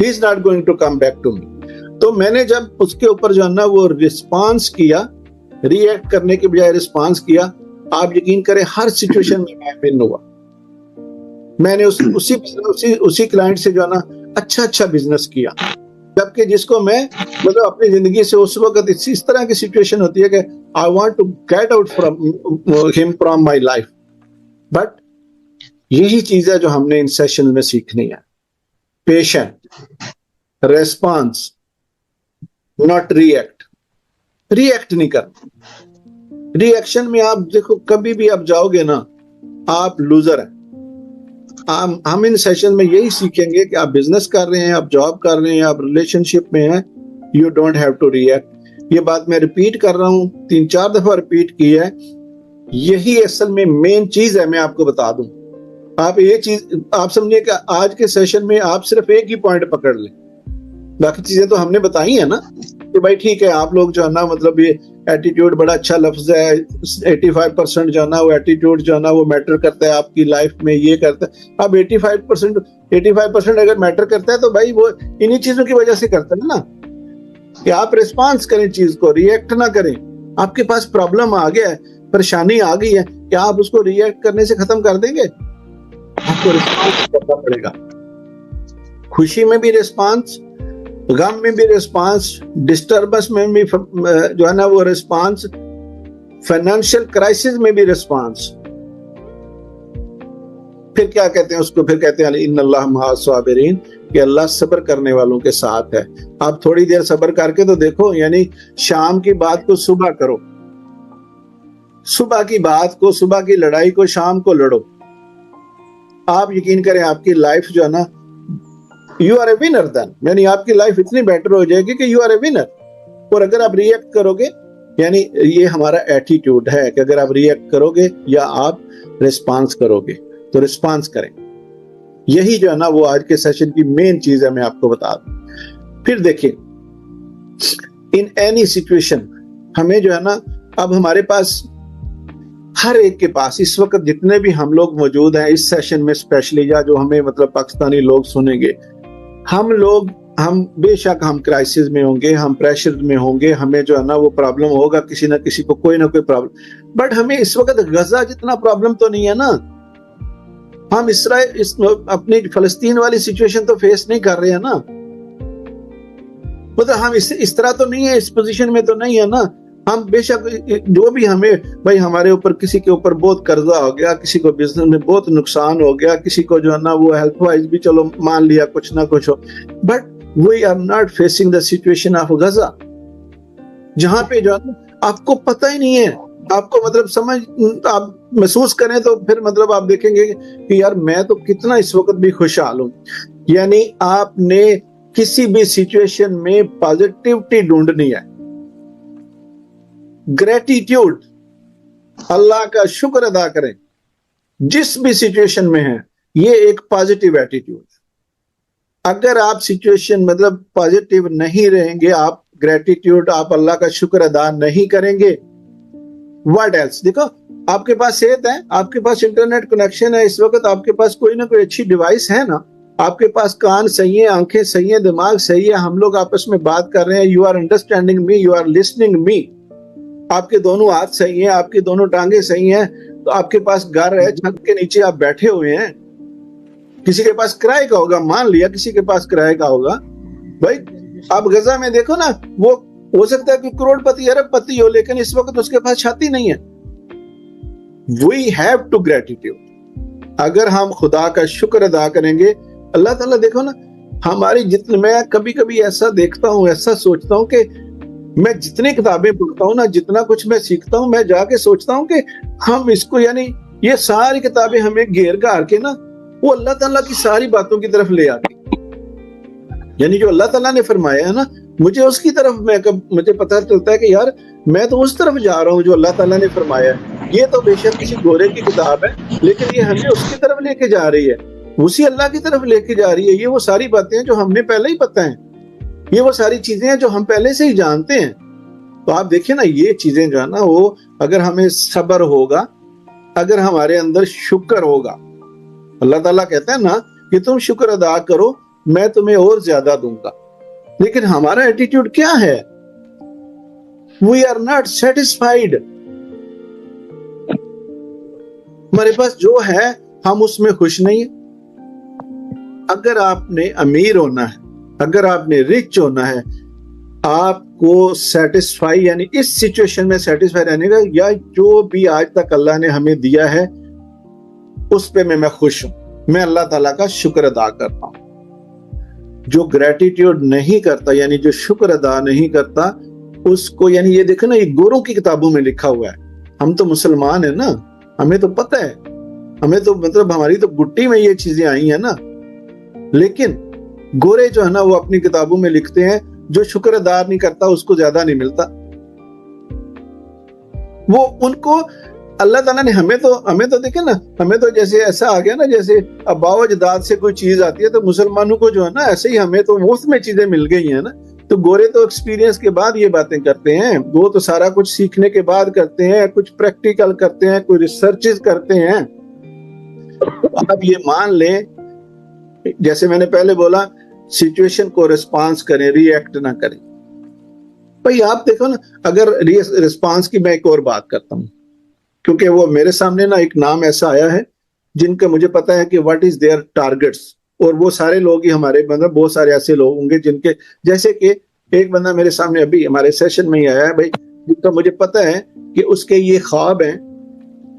He is not going to come back to me. तो मैंने जब उसके ऊपर जो है ना वो रिस्पांस किया, रिएक्ट करने के बजाय रिस्पांस किया, आप यकीन करें हर सिचुएशन में मैं विन हुआ। मैंने उसी क्लाइंट से जो है ना अच्छा बिजनेस किया, जबकि जिसको मैं मतलब अपनी जिंदगी से उस वक्त इस तरह की सिचुएशन होती है कि I want to get out from him from my life. But यही चीज है जो हमने इन सेशन में सीखनी है, patient, response, not react. React नहीं करना। रिएक्शन में आप देखो कभी भी आप जाओगे ना आप लूजर हैं। हम इन सेशन में यही सीखेंगे कि आप बिजनेस कर रहे हैं, आप जॉब कर रहे हैं, आप रिलेशनशिप में हैं, you don't have to react. ये बात मैं रिपीट कर रहा हूं, 3-4 दफा रिपीट की है। यही असल में मेन चीज है। मैं आपको बता दूं, आप ये चीज आप समझिए कि आज के सेशन में आप सिर्फ एक ही पॉइंट पकड़ लें, बाकी चीजें तो हमने बताई है ना कि भाई ठीक है आप लोग जो है ना मतलब ये एटीट्यूड बड़ा अच्छा लफ्ज है, 85% जो है ना वो एटीट्यूड जो है ना वो मैटर करता है आपकी लाइफ में, ये करता है। अब 85% अगर मैटर करता है तो भाई वो इन्हीं चीजों की वजह से करता है ना, कि आप रिस्पांस करें चीज को, रिएक्ट ना करें। आपके पास प्रॉब्लम आ गया है, परेशानी आ गई है, क्या आप उसको रिएक्ट करने से खत्म कर देंगे? आपको रिस्पांस करना पड़ेगा। खुशी में भी रिस्पांस, गम में भी रिस्पांस, डिस्टर्बेंस में भी जो है ना वो रिस्पांस, फाइनेंशियल क्राइसिस में भी रिस्पांस। फिर क्या कहते हैं उसको? फिर कहते हैं इन्नल्लाह मअस साबिरीन, कि अल्लाह सब्र करने वालों के साथ है। आप थोड़ी देर सब्र करके तो देखो, यानी शाम की बात को सुबह करो, सुबह की बात को, सुबह की लड़ाई को शाम को लड़ो। आप यकीन करें आपकी लाइफ जो है ना you are a winner then, यानी आपकी लाइफ इतनी बेटर हो जाएगी कि यू आर ए विनर। और अगर आप रिएक्ट करोगे, यानी ये हमारा एटीट्यूड है कि अगर आप रिएक्ट करोगे या आप रिस्पांस करोगे, तो रिस्पांस करें। यही जो है ना वो आज के सेशन की मेन चीज है, मैं आपको बता दूं। फिर देखिए, इन एनी सिचुएशन हमें जो है ना, अब हमारे पास हर एक के पास इस वक्त जितने भी हम लोग मौजूद हैं इस सेशन में स्पेशली, या जो हमें मतलब पाकिस्तानी लोग सुनेंगे, हम बेशक हम क्राइसिस में होंगे, हम प्रेशर में होंगे, हमें जो है ना वो प्रॉब्लम होगा, किसी ना किसी को कोई ना कोई प्रॉब्लम। बट हमें इस वक्त गजा जितना प्रॉब्लम तो नहीं है ना। हम अपनी फलस्तीन वाली सिचुएशन तो फेस नहीं कर रहे हैं ना, मतलब हम इस तरह तो नहीं है, इस पोजीशन में तो नहीं है ना। हम बेशक जो भी हमें भाई हमारे ऊपर किसी के ऊपर बहुत कर्जा हो गया, किसी को बिजनेस में बहुत नुकसान हो गया, किसी को जो है ना वो हेल्थ वाइज भी चलो मान लिया कुछ ना कुछ हो, but we are not facing the situation of Gaza, जहां पे जो है ना आपको पता ही नहीं है। आपको मतलब आप महसूस करें तो फिर मतलब आप देखेंगे कि यार मैं तो कितना इस वक्त भी खुशहाल हूं। यानी आपने किसी भी सिचुएशन में पॉजिटिविटी ढूंढनी है, ग्रेटिट्यूड, अल्लाह का शुक्र अदा करें जिस भी सिचुएशन में है। ये एक पॉजिटिव एटीट्यूड। अगर आप सिचुएशन मतलब पॉजिटिव नहीं रहेंगे, आप ग्रेटिट्यूड, आप अल्लाह का शुक्र अदा नहीं करेंगे, व्हाट एल्स? देखो आपके पास सेहत है, आपके पास इंटरनेट कनेक्शन है, इस वक्त आपके पास कोई ना कोई अच्छी डिवाइस है ना, आपके पास कान सही है, आंखें सही है, दिमाग सही है, हम लोग आपस में बात कर रहे हैं, you are understanding me, you are listening me, आपके दोनों हाथ सही हैं, आपकी दोनों टांगे सही हैं, तो आपके पास घर है, छत के नीचे आप बैठे हुए हैं। किसी के पास किराए का होगा, मान लिया किसी के पास किराए का होगा, भाई आप गजा में देखो ना, वो हो सकता है कि करोड़पति अरबपति हो, लेकिन इस वक्त उसके पास छाती नहीं है। We have to gratitude. अगर हम खुदा का शुक्र अदा करेंगे, अल्लाह ताला देखो ना हमारी जितने, मैं कभी कभी ऐसा देखता हूँ, ऐसा सोचता हूँ कि मैं जितनी किताबें पढ़ता हूँ ना, जितना कुछ मैं सीखता हूँ, मैं जाके सोचता हूँ कि हम इसको, यानी ये सारी किताबें हमें घेर घार के ना वो अल्लाह ताला की सारी बातों की तरफ ले आती, यानी जो अल्लाह ताला ने फरमाया है ना, मुझे उसकी तरफ मुझे पता चलता है कि यार मैं तो उस तरफ जा रहा हूँ जो अल्लाह ताला ने फरमाया है। ये तो बेशक किसी गोरे की किताब है, लेकिन ये हमें उसकी तरफ लेके जा रही है, उसी अल्लाह की तरफ लेके जा रही है। ये वो सारी बातें हैं जो हमने पहले ही पता है, ये वो सारी चीजें हैं जो हम पहले से ही जानते हैं। तो आप देखिए ना, ये चीजें जो है ना वो अगर हमें सब्र होगा, अगर हमारे अंदर शुक्र होगा, अल्लाह ताला कहता है ना कि तुम शुक्र अदा करो मैं तुम्हें और ज्यादा दूंगा। लेकिन हमारा एटीट्यूड क्या है? We are not satisfied. हमारे पास जो है हम उसमें खुश नहीं। अगर आपने अमीर होना है, अगर आपने रिच होना है, आपको सेटिस्फाई यानी इस सिचुएशन में सेटिस्फाई रहने का, या जो भी आज तक अल्लाह ने हमें दिया है उस पे मैं खुश हूं, मैं अल्लाह ताला का शुक्र अदा करता हूं। जो ग्रेटिट्यूड नहीं करता यानी जो शुक्र अदा नहीं करता उसको, यानी ये देखो ना, ये गोरों की किताबों में लिखा हुआ है। हम तो मुसलमान है ना, हमें तो पता है, हमें तो मतलब हमारी तो गुट्टी में ये चीजें आई है ना। लेकिन गोरे जो है ना वो अपनी किताबों में लिखते हैं जो शुक्र अदा नहीं करता उसको ज्यादा नहीं मिलता। वो उनको अल्लाह ताला ने हमें तो देखे ना, हमें तो जैसे ऐसा आ गया ना, जैसे अबाव अजदाद से कोई चीज आती है तो मुसलमानों को जो है ना, ऐसे ही हमें तो मुफ्त में चीजें मिल गई हैं ना। तो गोरे तो एक्सपीरियंस के बाद ये बातें करते हैं, वो तो सारा कुछ सीखने के बाद करते हैं, कुछ प्रैक्टिकल करते हैं, कोई रिसर्चेस करते हैं। आप ये मान लें, जैसे मैंने पहले बोला, सिचुएशन को रिस्पांस करें, रिएक्ट ना करें। भाई आप देखो ना, अगर रिस्पांस की मैं एक और बात करता हूं, क्योंकि वो मेरे सामने ना एक नाम ऐसा आया है जिनका मुझे पता है कि व्हाट इज देयर टारगेट्स, और वो सारे लोग ही हमारे, मतलब बहुत सारे ऐसे लोग होंगे जिनके, जैसे कि एक बंदा मेरे सामने अभी हमारे सेशन में ही आया है भाई, जिनका मुझे पता है कि उसके ये ख्वाब हैं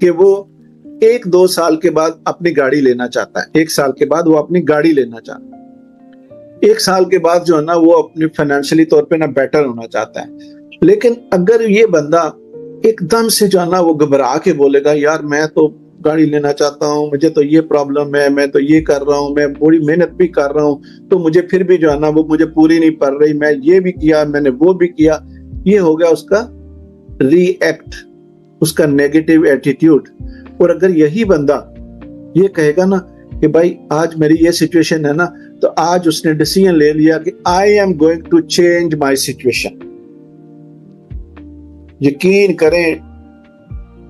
कि वो 1-2 साल के बाद अपनी गाड़ी लेना चाहता है। 1 साल के बाद वो अपनी गाड़ी लेना चाहता है। 1 साल के बाद जो है ना वो अपने फाइनेंशियली तौर पे ना बेटर होना चाहता है। लेकिन अगर ये बंदा एकदम से जो है ना वो घबरा के बोलेगा, यार मैं तो गाड़ी लेना चाहता हूँ, मुझे तो ये प्रॉब्लम है, मैं तो ये कर रहा हूँ, मैं बड़ी मेहनत भी कर रहा हूँ, तो मुझे फिर भी जो है ना वो मुझे पूरी नहीं पड़ रही, मैं ये भी किया, मैंने वो भी किया, ये हो गया उसका रिएक्ट, उसका नेगेटिव एटीट्यूड। और अगर यही बंदा ये कहेगा ना कि भाई आज मेरी ये सिचुएशन है ना, तो आज उसने डिसीजन ले लिया कि I am going to change my situation. यकीन करें,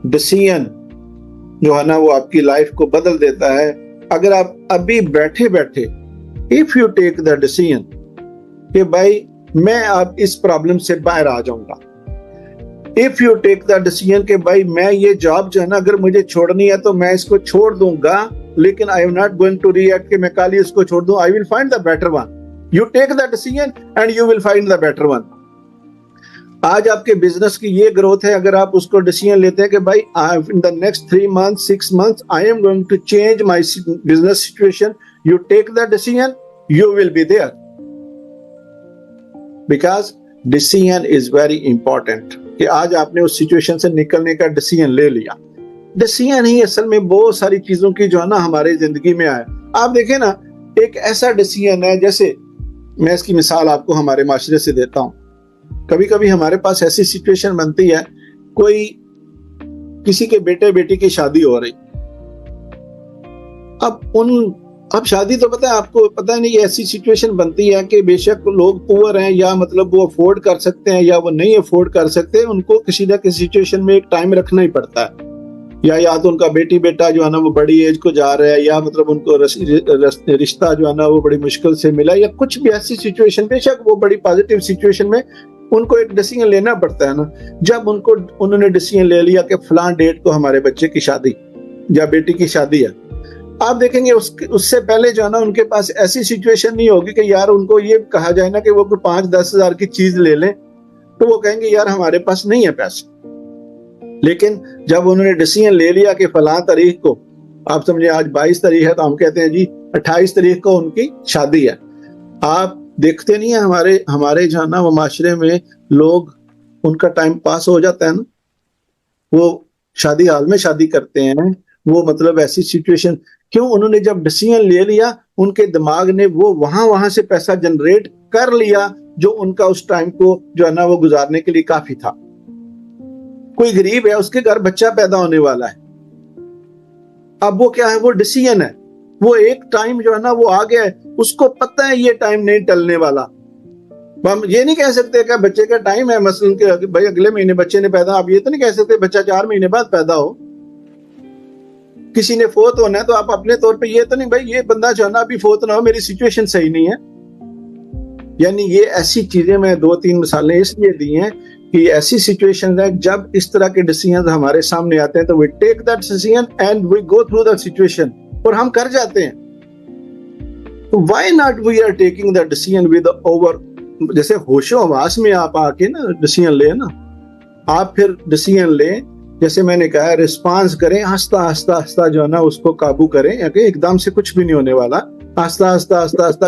डिसीजन जो है ना वो आपकी लाइफ को बदल देता है। अगर आप अभी बैठे बैठे if you take the decision कि भाई मैं अब इस प्रॉब्लम से बाहर आ जाऊंगा, if you take the decision कि भाई मैं ये जॉब जो है ना अगर मुझे छोड़नी है तो मैं इसको छोड़ दूंगा, लेकिन I am not going to react कि मैं कल ही इसको छोड़ दूं, I will find the better one. You take the decision and you will find the better one. आज आपके बिजनेस की ये ग्रोथ है, अगर आप उसको डिसीजन लेते हैं कि भाई in the next 3 months 6 months I am going to change my business situation, you take the decision, you will be there, because decision is very important. कि आज आपने उस सिचुएशन से निकलने का डिसीजन ले लिया। डिसीजन ही असल में बहुत सारी चीजों की जो है ना हमारे जिंदगी में आए। आप देखें ना, एक ऐसा डिसीजन है, जैसे मैं इसकी मिसाल आपको हमारे माशरे से देता हूं। कभी कभी हमारे पास ऐसी सिचुएशन बनती है, कोई किसी के बेटे बेटी की शादी हो रही, अब शादी तो पता है आपको, पता नहीं ऐसी सिचुएशन बनती है कि बेशक लोग पुअर हैं या मतलब वो अफोर्ड कर सकते हैं या वो नहीं अफोर्ड कर सकते, उनको किसी ना किसी सिचुएशन में एक टाइम रखना ही पड़ता है। या तो उनका बेटी बेटा जो है ना वो बड़ी एज को जा रहा है, या मतलब उनको रिश्ता जो है ना वो बड़ी मुश्किल से मिला, या कुछ भी ऐसी सिचुएशन, बेशक वो बड़ी पॉजिटिव सिचुएशन में उनको एक डिसीजन लेना पड़ता है ना। जब उन्होंने डिसीजन ले लिया कि फलां डेट को हमारे बच्चे की शादी या बेटी की शादी है, आप देखेंगे उससे पहले जो है ना उनके पास ऐसी सिचुएशन नहीं होगी कि यार उनको ये कहा जाए ना कि वो कोई 5-10 हजार की चीज ले लें, तो वो कहेंगे यार हमारे पास नहीं है पैसे। लेकिन जब उन्होंने डिसीजन ले लिया कि फलां तारीख को, आप समझे आज 22 तारीख है तो हम कहते हैं जी 28 तारीख को उनकी शादी है। आप देखते नहीं है हमारे जो है ना वो माशरे में लोग, उनका टाइम पास हो जाता है ना, वो शादी हाल में शादी करते हैं, वो मतलब ऐसी सिचुएशन क्यों, उन्होंने जब डिसीजन ले लिया उनके दिमाग ने वो वहां से पैसा जनरेट कर लिया जो उनका उस टाइम को जो है ना वो गुजारने के लिए काफी था। कोई गरीब है, उसके घर बच्चा पैदा होने वाला है, अब वो क्या है, वो डिसीजन है, वो एक टाइम जो है ना वो आ गया है, उसको पता है ये टाइम नहीं टलने वाला। हम ये नहीं कह सकते कि बच्चे का टाइम है, मसलन के भाई अगले महीने बच्चे ने पैदा, आप ये तो नहीं कह सकते बच्चा 4 महीने बाद पैदा हो। किसी ने फोत होना है तो आप अपने तौर पे ये तो नहीं भाई ये बंदा जो है ना अभी फोत ना हो, मेरी सिचुएशन सही नहीं है। यानी ये ऐसी चीजें मैं 2-3 मिसालें इसलिए दी हैं कि ऐसी सिचुएशन है जब इस तरह के डिसीजन हमारे सामने आते हैं तो we take that decision and we go through that situation, और हम कर जाते हैं। तो why not we are taking that decision with over, जैसे होशो हवास में आप आके ना डिसीजन ले ना, आप फिर डिसीजन लें, जैसे मैंने कहा रिस्पांस करें, आस्ता आस्ता आस्ता जो है ना उसको काबू करें, एकदम से कुछ भी नहीं होने वाला, आस्ता आस्ता आस्ता आस्ता।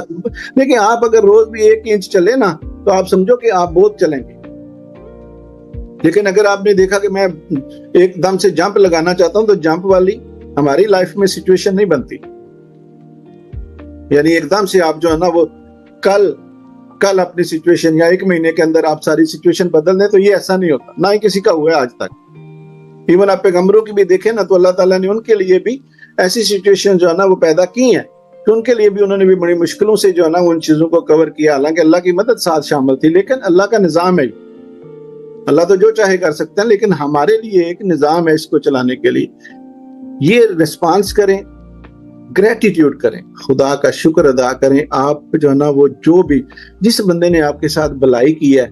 लेकिन आप अगर रोज भी 1 इंच चले ना तो आप समझो कि आप बहुत चलेंगे। लेकिन अगर आपने देखा कि मैं एकदम से जंप लगाना चाहता हूं तो जंप वाली हमारी लाइफ में सिचुएशन नहीं बनती। यानी एकदम से आप जो है ना वो कल अपनी सिचुएशन या 1 महीने के अंदर आप सारी सिचुएशन बदल दें, तो ये ऐसा नहीं होता, ना ही किसी का हुआ है आज तक। इवन आप पैगंबरों की भी देखें ना तो अल्लाह ताला ने उनके लिए भी ऐसी सिचुएशन जो है ना वो पैदा की है कि उनके लिए भी उन्होंने भी बड़ी मुश्किलों से जो है ना उन चीजों को कवर किया। हालांकि अल्लाह की मदद साथ शामिल थी, लेकिन अल्लाह का निजाम है, अल्लाह तो जो चाहे कर सकते हैं, लेकिन हमारे लिए एक निजाम है इसको चलाने के लिए। ये रिस्पांस करें, ग्रेटिट्यूड करें, खुदा का शुक्र अदा करें। आप जो है ना वो जो भी जिस बंदे ने आपके साथ भलाई की है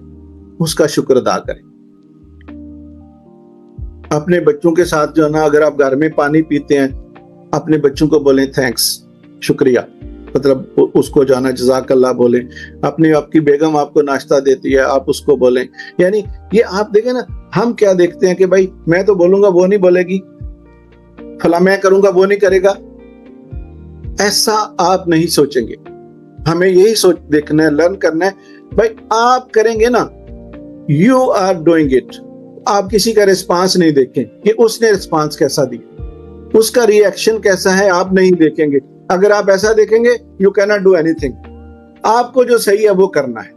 उसका शुक्र अदा करें। अपने बच्चों के साथ जो है ना अगर आप घर में पानी पीते हैं अपने बच्चों को बोलें थैंक्स, शुक्रिया, मतलब उसको जो है ना जज़ाकल्लाह बोलें। अपनी आपकी बेगम आपको नाश्ता देती है आप उसको बोलें। यानी ये आप देखें ना, हम क्या देखते हैं कि भाई मैं तो बोलूंगा वो नहीं बोलेगी, फला मैं करूंगा वो नहीं करेगा, ऐसा आप नहीं सोचेंगे। हमें यही सोच देखना है, लर्न करना है, भाई आप करेंगे ना, यू आर डूइंग इट। आप किसी का रिस्पांस नहीं देखें कि उसने रिस्पांस कैसा दिया, उसका रिएक्शन कैसा है, आप नहीं देखेंगे। अगर आप ऐसा देखेंगे you can not do anything. आपको जो सही है वो करना है।